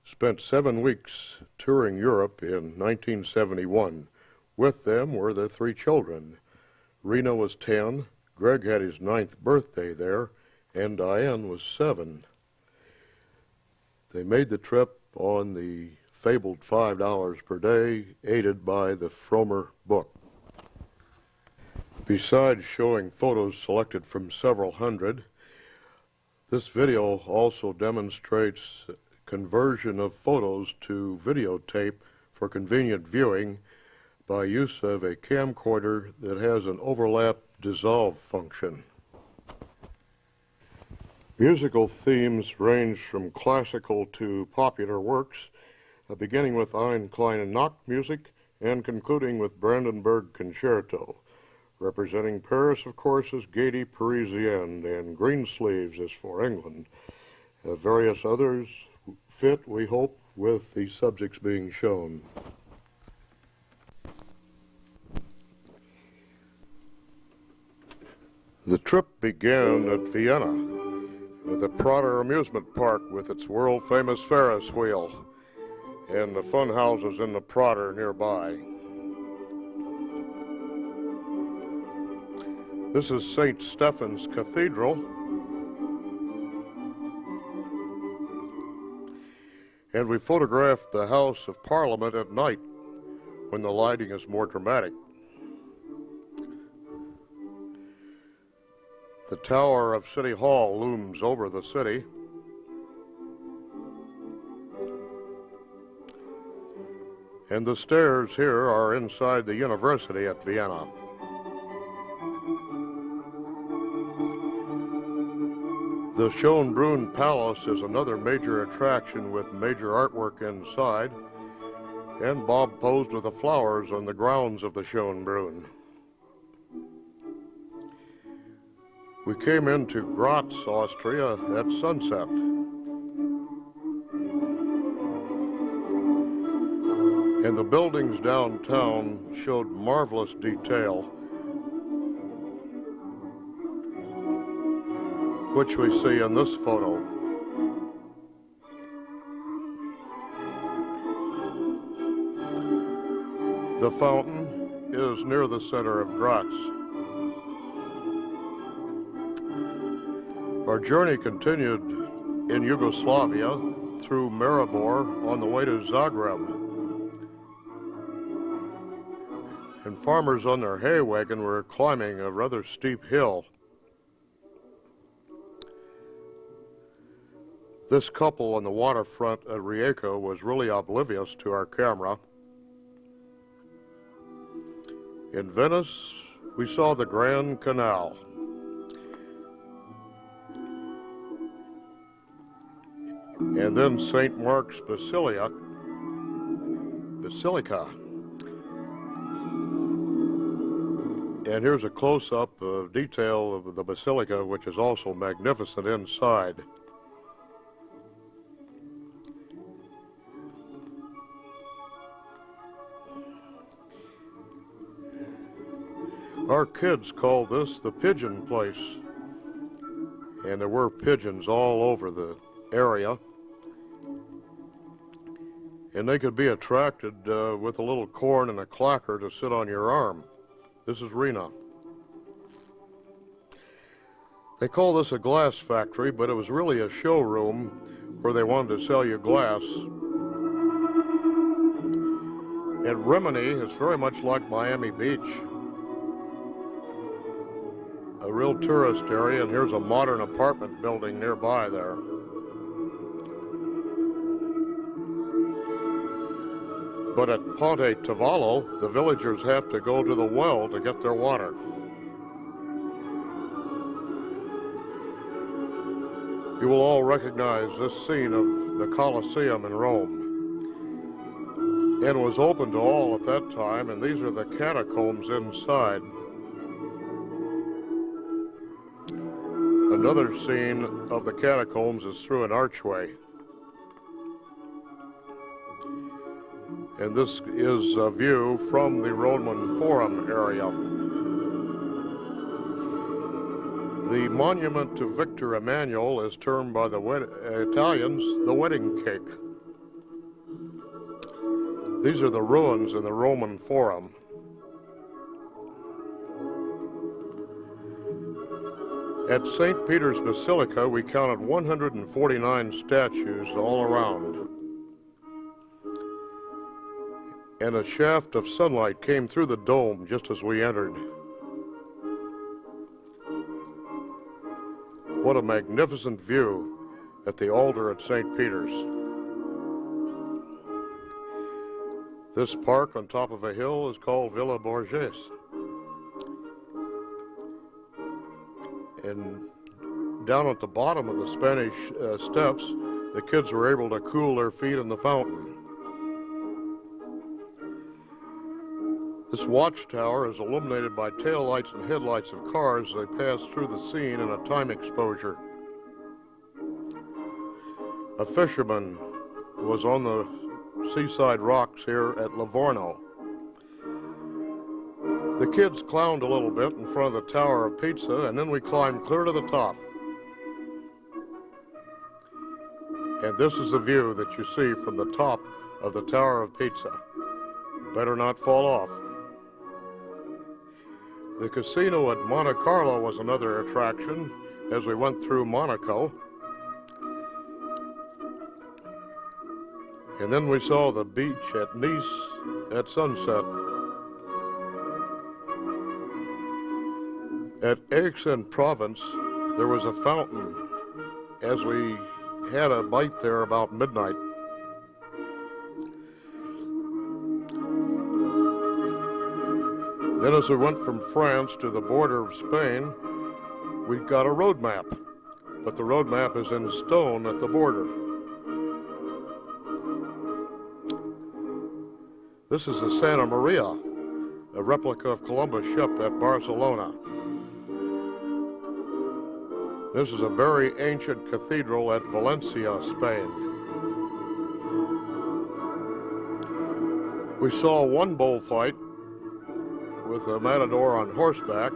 spent 7 weeks touring Europe in 1971. With them were their 3 children. Rena was 10, Greg had his 9th birthday there, and Diane was 7. They made the trip on the fabled $5 per day, aided by the Frommer book. Besides showing photos selected from several hundred, this video also demonstrates conversion of photos to videotape for convenient viewing by use of a camcorder that has an overlap dissolve function. Musical themes range from classical to popular works, beginning with Ein kleine Nachtmusik and concluding with Brandenburg Concerto. Representing Paris, of course, is Gaîté Parisienne, and Greensleeves is for England. Various others fit, we hope, with the subjects being shown. The trip began at Vienna, at the Prater amusement park with its world-famous Ferris wheel, and the fun houses in the Prater nearby. This is St. Stephen's Cathedral, and we photographed the House of Parliament at night when the lighting is more dramatic. The tower of City Hall looms over the city. And the stairs here are inside the university at Vienna. The Schönbrunn Palace is another major attraction with major artwork inside, and Bob posed with the flowers on the grounds of the Schönbrunn. We came into Graz, Austria at sunset. And the buildings downtown showed marvelous detail, which we see in this photo. The fountain is near the center of Graz. Our journey continued in Yugoslavia through Maribor on the way to Zagreb. And farmers on their hay wagon were climbing a rather steep hill. This couple on the waterfront at Rijeka was really oblivious to our camera. In Venice, we saw the Grand Canal. And then St. Mark's Basilica. And here's a close-up of detail of the Basilica, which is also magnificent inside. Our kids call this the pigeon place, and there were pigeons all over the area, and they could be attracted with a little corn and a clacker to sit on your arm. This is Rena. They call this a glass factory, but it was really a showroom where they wanted to sell you glass. And Rimini is very much like Miami Beach. A real tourist area, and here's a modern apartment building nearby there. But at Ponte Tavallo, the villagers have to go to the well to get their water. You will all recognize this scene of the Colosseum in Rome. And it was open to all at that time, and these are the catacombs inside. Another scene of the catacombs is through an archway. And this is a view from the Roman Forum area. The monument to Victor Emmanuel is termed by the Italians the wedding cake. These are the ruins in the Roman Forum. At St. Peter's Basilica, we counted 149 statues all around. And a shaft of sunlight came through the dome just as we entered. What a magnificent view at the altar at St. Peter's. This park on top of a hill is called Villa Borghese. And down at the bottom of the Spanish steps, the kids were able to cool their feet in the fountain. This watchtower is illuminated by taillights and headlights of cars as they pass through the scene in a time exposure. A fisherman was on the seaside rocks here at Livorno. The kids clowned a little bit in front of the Tower of Pizza, and then we climbed clear to the top. And this is the view that you see from the top of the Tower of Pizza. Better not fall off. The casino at Monte Carlo was another attraction as we went through Monaco. And then we saw the beach at Nice at sunset. At Aix-en-Provence, there was a fountain as we had a bite there about midnight. Then as we went from France to the border of Spain, we got a road map, but the road map is in stone at the border. This is the Santa Maria, a replica of Columbus' ship at Barcelona. This is a very ancient cathedral at Valencia, Spain. We saw one bullfight with a matador on horseback.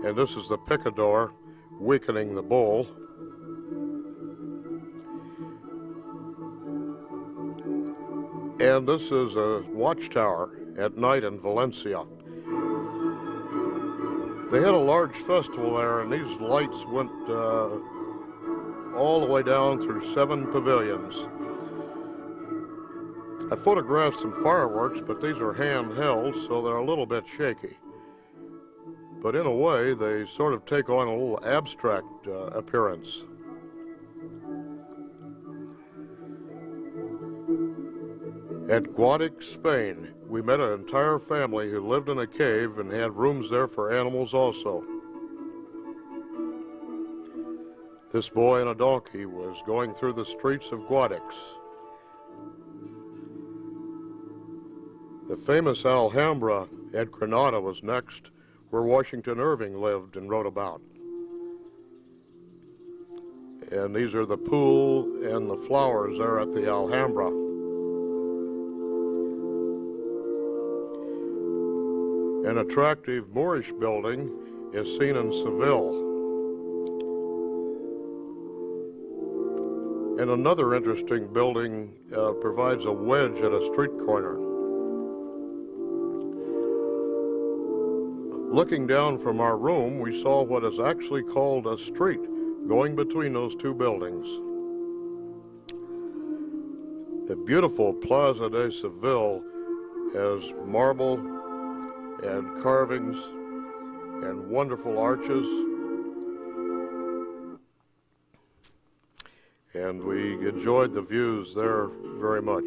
And this is the picador weakening the bull. And this is a watchtower at night in Valencia. They had a large festival there, and these lights went all the way down through 7 pavilions. I photographed some fireworks, but these are handheld, so they're a little bit shaky. But in a way, they sort of take on a little abstract appearance. At Guadix, Spain, we met an entire family who lived in a cave and had rooms there for animals also. This boy on a donkey was going through the streets of Guadix. The famous Alhambra at Granada was next, where Washington Irving lived and wrote about. And these are the pool and the flowers there at the Alhambra. An attractive Moorish building is seen in Seville. And another interesting building provides a wedge at a street corner. Looking down from our room, we saw what is actually called a street going between those two buildings. The beautiful Plaza de Seville has marble and carvings and wonderful arches. And we enjoyed the views there very much.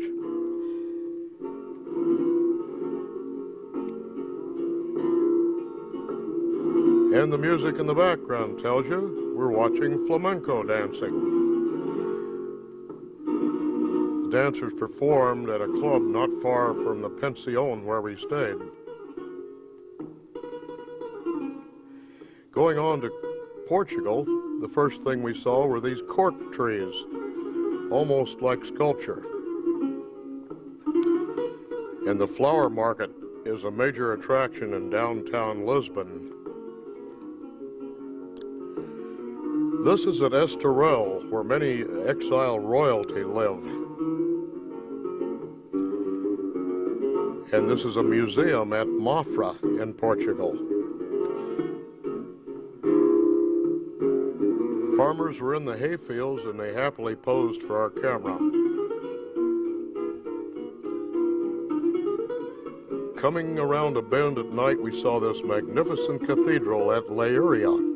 And the music in the background tells you we're watching flamenco dancing. The dancers performed at a club not far from the pension where we stayed. Going on to Portugal, the first thing we saw were these cork trees, almost like sculpture. And the flower market is a major attraction in downtown Lisbon. This is at Estoril, where many exile royalty live. And this is a museum at Mafra in Portugal. Farmers were in the hayfields and they happily posed for our camera. Coming around a bend at night, we saw this magnificent cathedral at Leiria.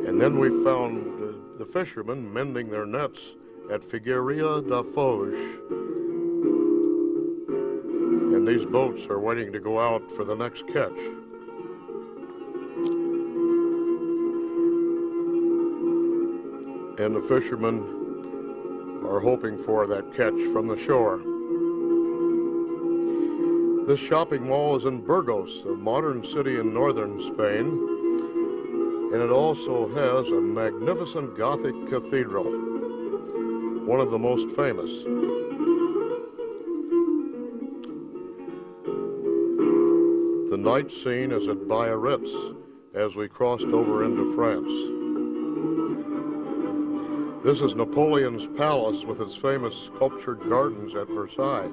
And then we found the fishermen mending their nets at Figueira da Foz. And these boats are waiting to go out for the next catch. And the fishermen are hoping for that catch from the shore. This shopping mall is in Burgos, a modern city in northern Spain, and it also has a magnificent Gothic cathedral, one of the most famous. The night scene is at Bylers as we crossed over into France. This is Napoleon's palace with its famous sculptured gardens at Versailles.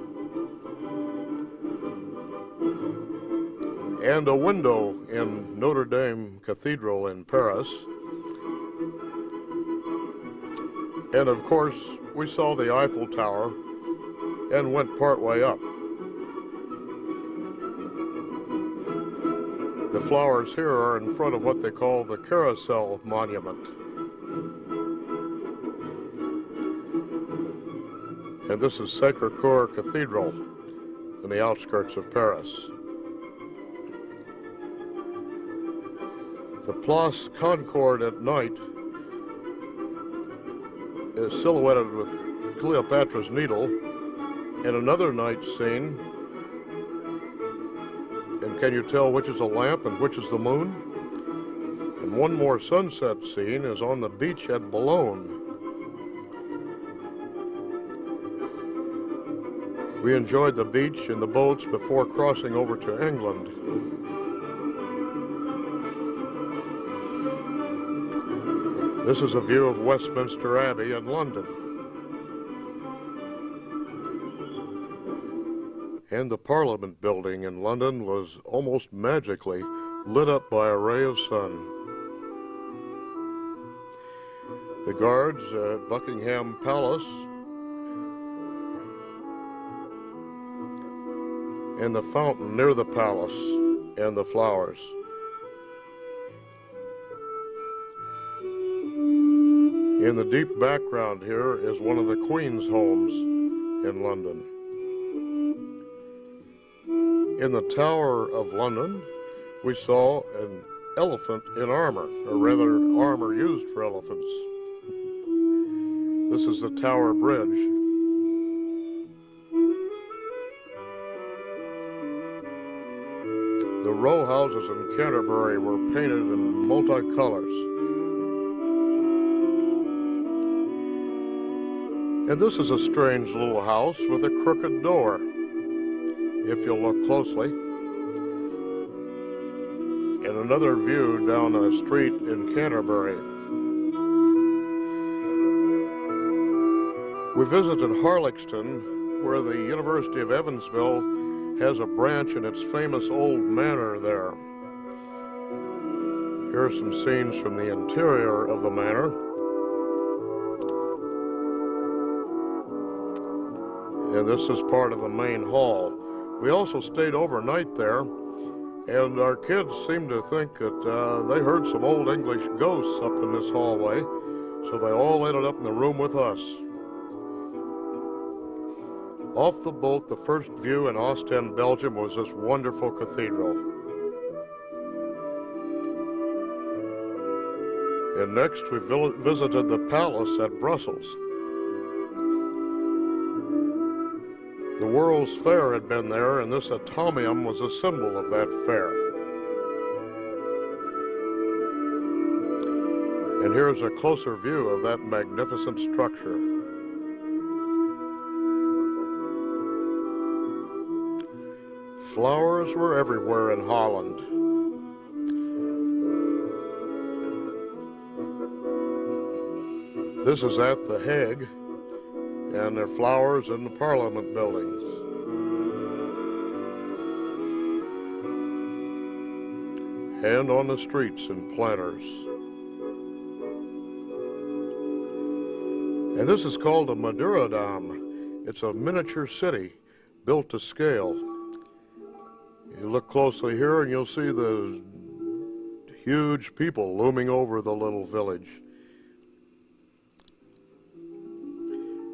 And a window in Notre Dame Cathedral in Paris. And of course, we saw the Eiffel Tower and went partway up. The flowers here are in front of what they call the Carousel Monument. And this is Sacré-Cœur Cathedral in the outskirts of Paris. The Place Concorde at night is silhouetted with Cleopatra's Needle, and another night scene. And can you tell which is a lamp and which is the moon? And one more sunset scene is on the beach at Boulogne. We enjoyed the beach and the boats before crossing over to England. This is a view of Westminster Abbey in London. And the Parliament building in London was almost magically lit up by a ray of sun. The guards at Buckingham Palace and the fountain near the palace and the flowers. In the deep background here is one of the Queen's homes in London. In the Tower of London, we saw an elephant in armor, or rather armor used for elephants. This is the Tower Bridge. The row houses in Canterbury were painted in multicolors. And this is a strange little house with a crooked door, if you'll look closely. And another view down a street in Canterbury. We visited Harlexton, where the University of Evansville has a branch in its famous old manor there. Here are some scenes from the interior of the manor. And this is part of the main hall. We also stayed overnight there, and our kids seemed to think that they heard some old English ghosts up in this hallway, so they all ended up in the room with us. Off the boat, the first view in Ostend, Belgium was this wonderful cathedral. And next we visited the palace at Brussels. The World's Fair had been there, and this atomium was a symbol of that fair. And here's a closer view of that magnificent structure. Flowers were everywhere in Holland. This is at The Hague, and there are flowers in the Parliament buildings. And on the streets in planters. And this is called a Madurodam. It's a miniature city built to scale. You look closely here and you'll see the huge people looming over the little village.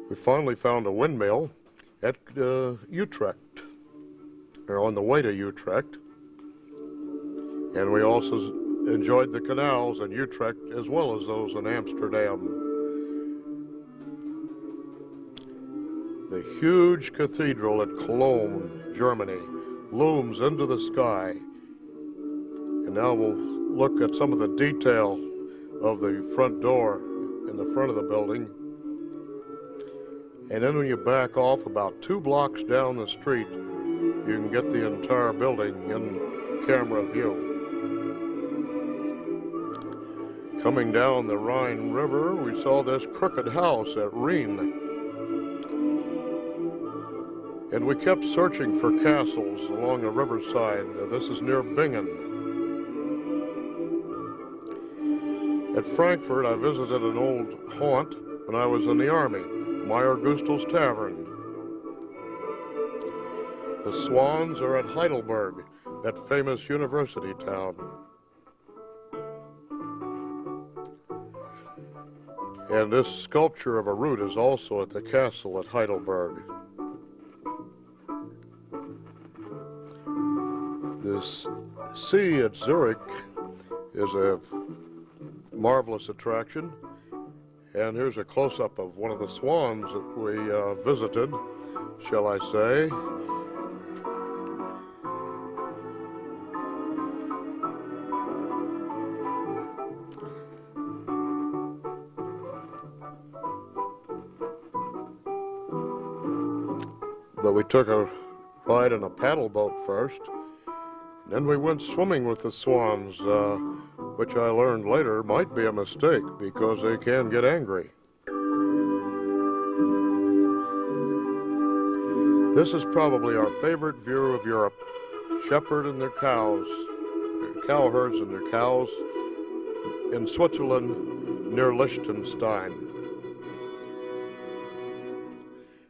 We finally found a windmill at Utrecht, or on the way to Utrecht. And we also enjoyed the canals in Utrecht as well as those in Amsterdam. The huge cathedral at Cologne, Germany, looms into the sky. And now we'll look at some of the detail of the front door in the front of the building. And then when you back off about 2 blocks down the street, you can get the entire building in camera view. Coming down the Rhine River, we saw this crooked house at Rhine. And we kept searching for castles along the riverside. This is near Bingen. At Frankfurt, I visited an old haunt when I was in the Army, Meyer Gustel's Tavern. The Swans are at Heidelberg, that famous university town. And this sculpture of a Ruth is also at the castle at Heidelberg. This sea at Zurich is a marvelous attraction. And here's a close-up of one of the swans that we visited, shall I say. But we took a ride in a paddle boat first, and then we went swimming with the swans, which I learned later might be a mistake because they can get angry. This is probably our favorite view of Europe. Shepherd and their cows, cowherds and their cows in Switzerland near Liechtenstein.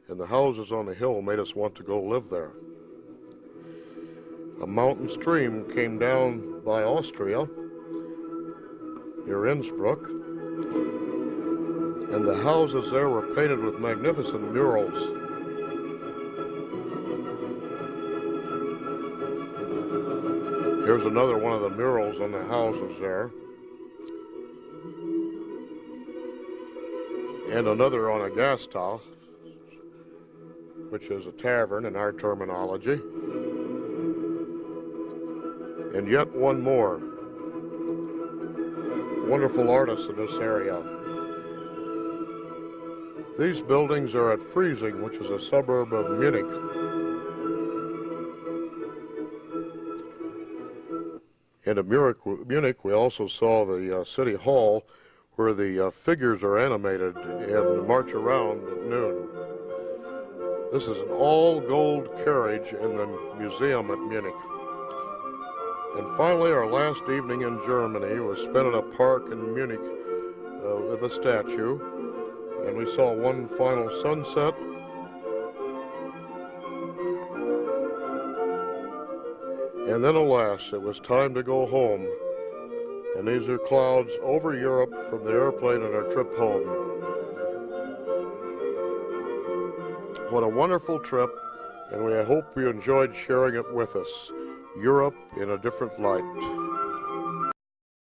And the houses on the hill made us want to go live there. A mountain stream came down by Austria, near Innsbruck, and the houses there were painted with magnificent murals. Here's another one of the murals on the houses there. And another on a Gasthof, which is a tavern in our terminology. And yet one more. Wonderful artists in this area. These buildings are at Freising, which is a suburb of Munich. And in Munich, we also saw the City Hall, where the figures are animated and march around at noon. This is an all-gold carriage in the museum at Munich. And finally, our last evening in Germany was spent at a park in Munich with a statue. And we saw one final sunset. And then, alas, it was time to go home. And these are clouds over Europe from the airplane on our trip home. What a wonderful trip, and we hope you enjoyed sharing it with us. Europe in a different light.